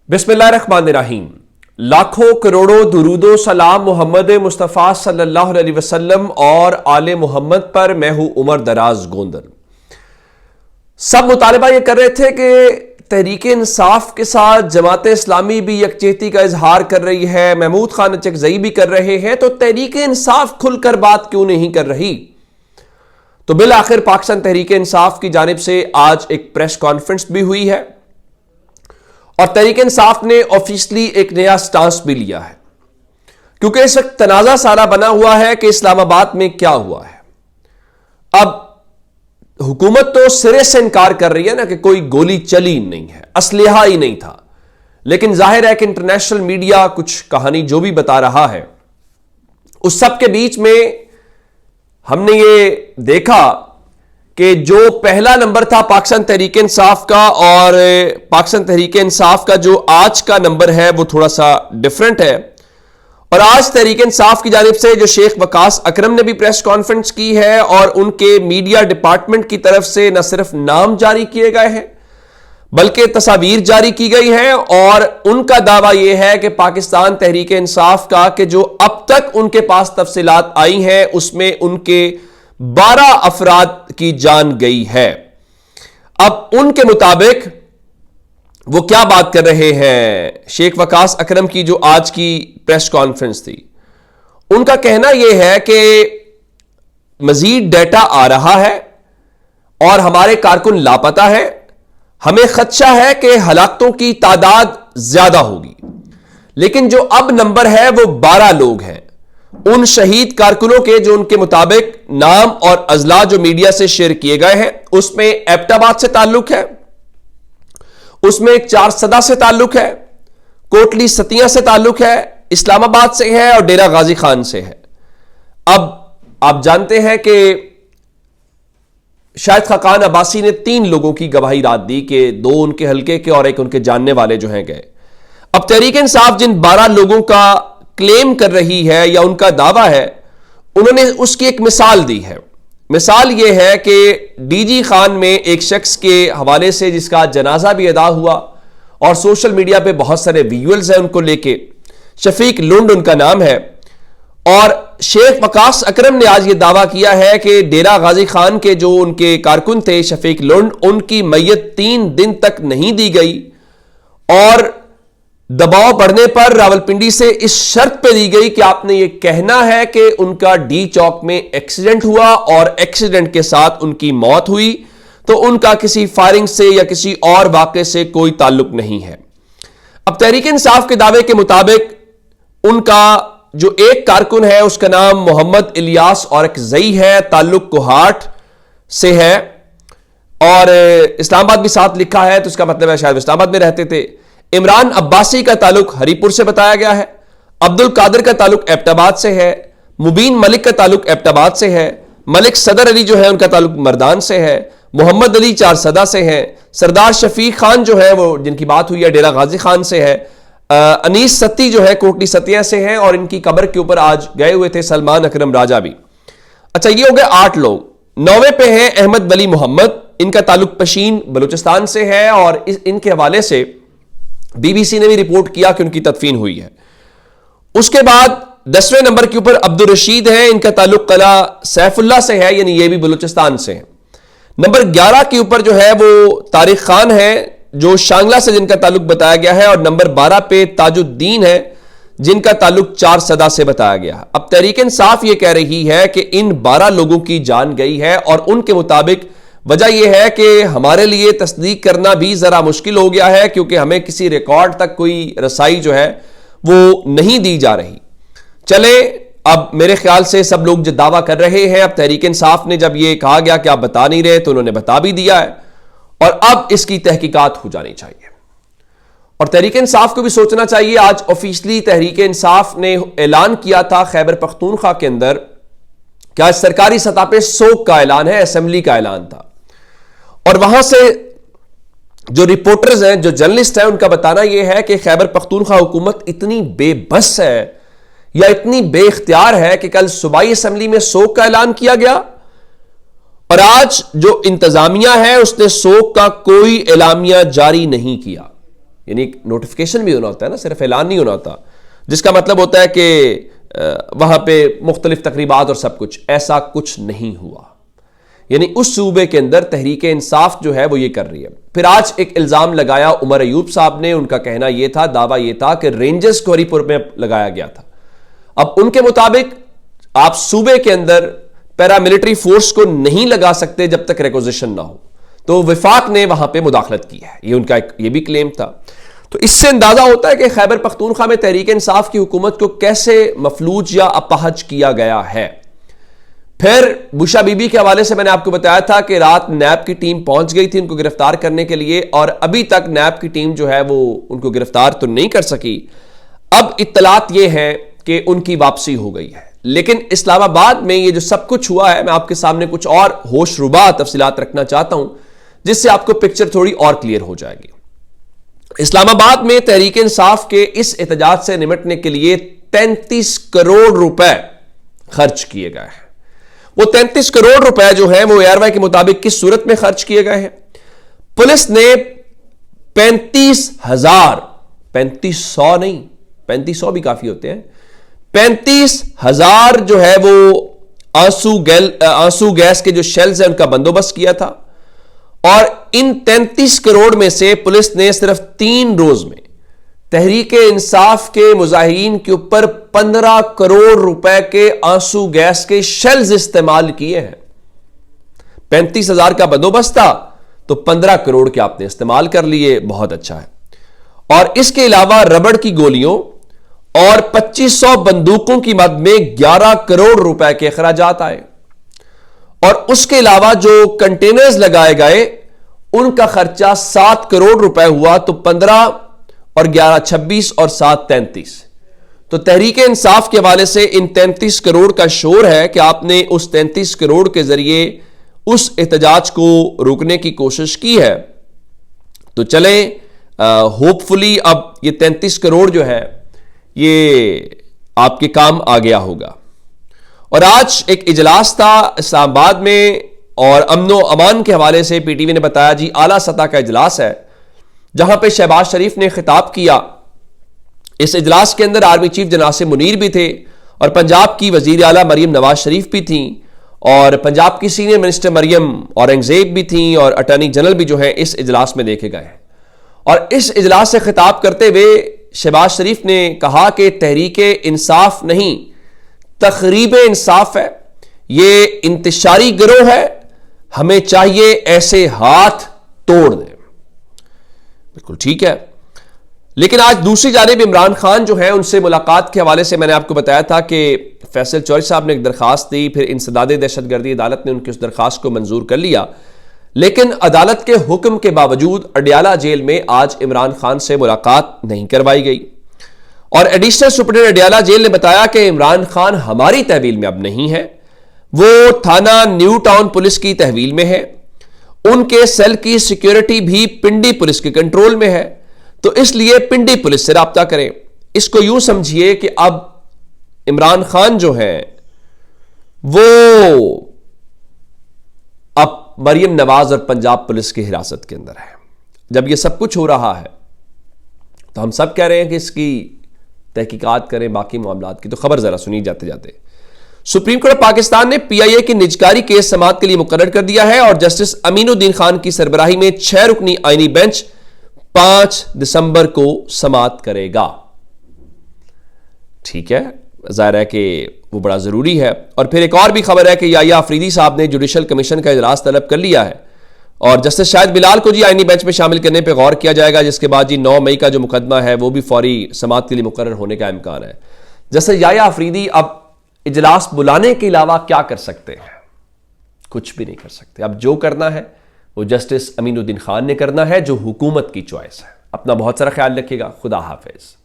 बिस्मिल्लाहिर्रहमानिर्रहीम। लाखों करोड़ों दुरूदो सलाम मोहम्मद मुस्तफ़ा सल्लल्लाहु अलैहि वसल्लम और आले मोहम्मद पर। मैं हूं उमर दराज गोंदल। सब मुतालबा यह कर रहे थे कि तहरीक इंसाफ के साथ जमात इस्लामी भी यकजहती का इजहार कर रही है, महमूद खान चकजई भी कर रहे हैं, तो तहरीक इंसाफ खुलकर बात क्यों नहीं कर रही। तो बिल आखिर पाकिस्तान तहरीक इंसाफ की जानिब से आज एक प्रेस कॉन्फ्रेंस भी हुई है और तहरीक इंसाफ ने ऑफिशियली एक नया स्टांस भी लिया है, क्योंकि इस वक्त तनाजा सारा बना हुआ है कि इस्लामाबाद में क्या हुआ है। अब हुकूमत तो सिरे से इनकार कर रही है ना कि कोई गोली चली नहीं है, असलहा ही नहीं था, लेकिन जाहिर है कि इंटरनेशनल मीडिया कुछ कहानी जो भी बता रहा है, उस सब के बीच में हमने ये देखा कि जो पहला नंबर था पाकिस्तान तहरीक इंसाफ का और पाकिस्तान तहरीक इंसाफ का जो आज का नंबर है वो थोड़ा सा डिफरेंट है। और आज तहरीक इंसाफ की जानिब से जो शेख वकास अकरम ने भी प्रेस कॉन्फ्रेंस की है और उनके मीडिया डिपार्टमेंट की तरफ से न सिर्फ नाम जारी किए गए हैं बल्कि तस्वीर जारी की गई है और उनका दावा यह है कि पाकिस्तान तहरीक इंसाफ का कि जो अब तक उनके पास तफसीलात आई हैं उसमें उनके 12 अफराद की जान गई है। अब उनके मुताबिक वो क्या बात कर रहे हैं, शेख वकास अकरम की जो आज की प्रेस कॉन्फ्रेंस थी, उनका कहना यह है कि मजीद डेटा आ रहा है और हमारे कारकुन लापता है। हमें खदशा है कि हलाकतों की तादाद ज्यादा होगी, लेकिन जो अब नंबर है वो 12 लोग हैं। उन शहीद कारकुनों के जो उनके मुताबिक नाम और अजला जो मीडिया से शेयर किए गए हैं उसमें एबटाबाद से ताल्लुक है, उसमें एक चारसदा से ताल्लुक है, कोटली सतिया से ताल्लुक है, इस्लामाबाद से है और डेरा गाजी खान से है। अब आप जानते हैं कि शाहिद खाकान अब्बासी ने 3 लोगों की गवाही रात दी कि 2 उनके हल्के के और एक उनके जानने वाले जो हैं गए। अब तहरीक इंसाफ जिन 12 लोगों का क्लेम कर रही है या उनका दावा है, उन्होंने उसकी एक मिसाल दी है। मिसाल यह है कि डीजी खान में एक शख्स के हवाले से जिसका जनाजा भी अदा हुआ और सोशल मीडिया पे बहुत सारे विजुअल्स हैं उनको लेके, शफीक लुंड उनका नाम है। और शेख वकास अकरम ने आज ये दावा किया है कि डेरा गाजी खान के जो उनके कारकुन थे शफीक लुंड, उनकी मैयत 3 दिन तक नहीं दी गई और दबाव बढ़ने पर रावलपिंडी से इस शर्त पे दी गई कि आपने ये कहना है कि उनका डी चौक में एक्सीडेंट हुआ और एक्सीडेंट के साथ उनकी मौत हुई, तो उनका किसी फायरिंग से या किसी और वाक़े से कोई ताल्लुक नहीं है। अब तहरीक इंसाफ के दावे के मुताबिक उनका जो एक कारकुन है उसका नाम मोहम्मद इलियास और जई है, ताल्लुक कोहाट से है और इस्लामाबाद भी साथ लिखा है, तो इसका मतलब है शायद इस्लामाबाद में रहते थे। इमरान अब्बासी का ताल्लुक हरीपुर से बताया गया है, अब्दुल कादिर का ताल्लुक एबटाबाद से है, मुबीन मलिक का ताल्लुक एबटाबाद से है, मलिक सदर अली जो है उनका ताल्लुक मर्दान से है, मोहम्मद अली चारसदा से है, सरदार शफीक खान जो है वो जिनकी बात हुई है डेरा गाजी खान से है, अनीस सत्ती जो है कोटली सतिया से है और इनकी कब्र के ऊपर आज गए हुए थे सलमान अकरम राजा भी। अच्छा, ये हो गए 8 लोग। 9वें पे हैं अहमद वली मोहम्मद, इनका ताल्लुक पशीन बलूचिस्तान से है और इनके हवाले से बीबीसी ने भी रिपोर्ट किया कि उनकी तदफीन हुई है। उसके बाद 10वें नंबर के ऊपर अब्दुल रशीद है, इनका ताल्लुक कला सैफुल्ला से है, यानी ये भी बलूचिस्तान से है। नंबर 11 के ऊपर जो है वो तारिक खान है जो शांगला से जिनका ताल्लुक बताया गया है और नंबर 12 पे ताजुद्दीन है जिनका ताल्लुक चारसदा से बताया गया है। अब तहरीक इंसाफ ये कह रही है कि इन 12 लोगों की जान गई है और उनके मुताबिक वजह यह है कि हमारे लिए तस्दीक करना भी जरा मुश्किल हो गया है, क्योंकि हमें किसी रिकॉर्ड तक कोई रसाई जो है वो नहीं दी जा रही। चले, अब मेरे ख्याल से सब लोग जो दावा कर रहे हैं, अब तहरीक इंसाफ ने जब ये कहा गया कि आप बता नहीं रहे तो उन्होंने बता भी दिया है और अब इसकी तहकीकात हो जानी चाहिए और तहरीक इंसाफ को भी सोचना चाहिए। आज ऑफिशियली तहरीक इंसाफ ने ऐलान किया था खैबर पख्तूनख्वा के अंदर, क्या सरकारी सतह पे सोग का ऐलान है, असेंबली का ऐलान था और वहां से जो रिपोर्टर्स हैं, जो जर्नलिस्ट हैं, उनका बताना यह है कि खैबर पख्तूनख्वा हुकूमत इतनी बेबस है या इतनी बेख्तियार है कि कल सूबाई असेंबली में सोग का ऐलान किया गया और आज जो इंतजामिया है उसने सोग का कोई एलामिया जारी नहीं किया। यानी नोटिफिकेशन भी होना होता है ना, सिर्फ ऐलान नहीं होना होता, जिसका मतलब होता है कि वहां पे मुख्तलिफ तकरीबात और सब कुछ। ऐसा कुछ नहीं हुआ। यानी उस सूबे के अंदर तहरीक इंसाफ जो है वो ये कर रही है। फिर आज एक इल्जाम लगाया उमर अयूब साहब ने, उनका कहना यह था, दावा यह था कि रेंजर्स को हरीपुर में लगाया गया था। अब उनके मुताबिक आप सूबे के अंदर पैरामिलिट्री फोर्स को नहीं लगा सकते जब तक रिक्विजिशन ना हो, तो विफाक ने वहां पे मुदाखलत की है, ये उनका ये भी क्लेम था। तो इससे अंदाजा होता है कि खैबर पख्तूनख्वा में तहरीक इंसाफ की हुकूमत को कैसे मफलूज या अपहज किया गया है। फिर बुशा बीबी के हवाले से मैंने आपको बताया था कि रात नैब की टीम पहुंच गई थी उनको गिरफ्तार करने के लिए, और अभी तक नैब की टीम जो है वो उनको गिरफ्तार तो नहीं कर सकी। अब इत्तलात ये है कि उनकी वापसी हो गई है। लेकिन इस्लामाबाद में ये जो सब कुछ हुआ है, मैं आपके सामने कुछ और होशरुबा तफसीलात रखना चाहता हूं जिससे आपको पिक्चर थोड़ी और क्लियर हो जाएगी। इस्लामाबाद में तहरीक इंसाफ के इस एहतजाज से निपटने के लिए 33 करोड़ रुपए खर्च किए गए हैं। वो 33 करोड़ रुपए जो है वो एयरवाई के मुताबिक किस सूरत में खर्च किए गए हैं? पुलिस ने 35,000, 3500 नहीं, 3500 भी काफी होते हैं, 35,000 जो है वो आंसू गैस के जो शेल्स हैं उनका बंदोबस्त किया था। और इन 33 करोड़ में से पुलिस ने सिर्फ 3 रोज में तहरीक इंसाफ के मुजाहिरीन के ऊपर 15 करोड़ रुपए के आंसू गैस के शेल्स इस्तेमाल किए हैं। 35,000 का बंदोबस्त था तो 15 करोड़ के आपने इस्तेमाल कर लिए, बहुत अच्छा है। और इसके अलावा रबड़ की गोलियों और 2500 बंदूकों की मद में 11 करोड़ रुपए के अखराजात आए। और उसके अलावा जो कंटेनर्स लगाए गए उनका खर्चा 7 करोड़ रुपए हुआ, तो 15 और 11 26 और 7 33। तो तहरीक इंसाफ के हवाले से इन 33 करोड़ का शोर है कि आपने उस 33 करोड़ के जरिए उस एहतजाज को रोकने की कोशिश की है। तो चले होपफुली अब ये 33 करोड़ जो है ये आपके काम आ गया होगा। और आज एक इजलास था इस्लामाबाद में और अमनो अमान के हवाले से पीटीवी ने बताया जी आला सतह का इजलास है जहां पे शहबाज शरीफ ने खिताब किया। इस इजलास के अंदर आर्मी चीफ जनाब से मुनीर भी थे और पंजाब की वजीर आला मरियम नवाज शरीफ भी थी और पंजाब की सीनियर मिनिस्टर मरियम औरंगजेब भी थी और अटॉर्नी जनरल भी जो है इस इजलास में देखे गए हैं। और इस इजलास से खिताब करते हुए शहबाज शरीफ ने कहा कि तहरीक इंसाफ नहीं तखरीब इंसाफ है, ये इंतशारी गिरोह है, हमें चाहिए ऐसे हाथ तोड़ दें। बिल्कुल ठीक है। लेकिन आज दूसरी जानिब इमरान खान जो है उनसे मुलाकात के हवाले से मैंने आपको बताया था कि फैसल चौधरी साहब ने एक दरखास्त दी, फिर इंसदाद दहशतगर्दी अदालत ने उनकी उस दरखास्त को मंजूर कर लिया। लेकिन अदालत के हुक्म के बावजूद अडियाला जेल में आज इमरान खान से मुलाकात नहीं करवाई गई। और एडिशनल सुप्रिंटेंडेंट अडियाला जेल ने बताया कि इमरान खान हमारी तहवील में अब नहीं है, वो थाना न्यू टाउन पुलिस की तहवील में है, उनके सेल की सिक्योरिटी भी पिंडी पुलिस के कंट्रोल में है, तो इसलिए पिंडी पुलिस से राब्ता करें। इसको यूं समझिए कि अब इमरान खान जो है वो अब मरियम नवाज और पंजाब पुलिस की हिरासत के अंदर है। जब ये सब कुछ हो रहा है तो हम सब कह रहे हैं कि इसकी तहकीकात करें, बाकी मामलात की। तो खबर जरा सुनी जाते जाते। सुप्रीम कोर्ट ऑफ पाकिस्तान ने पीआईए की निजकारी केस समाअत के लिए मुकर्रर कर दिया है और जस्टिस अमीनुद्दीन खान की सरबराही में 6 रुकनी आईनी बेंच 5 दिसंबर को समाअत करेगा। ठीक है, जाहिर है कि वो बड़ा जरूरी है। और फिर एक और भी खबर है कि याया अफरीदी साहब ने जुडिशल कमीशन का इजलास तलब कर लिया है और जस्टिस शाहिद बिलाल को जी आईनी बेंच में शामिल करने पर गौर किया जाएगा, जिसके बाद जी 9 मई का जो मुकदमा है वो भी फौरी समाअत के लिए मुकर्रर होने का इम्कान है। जस्टिस याया अफरीदी अब इजलास बुलाने के अलावा क्या कर सकते हैं? कुछ भी नहीं कर सकते। अब जो करना है वो जस्टिस अमीनुद्दीन खान ने करना है, जो हुकूमत की चॉइस है। अपना बहुत सारा ख्याल रखिएगा। खुदा हाफिज।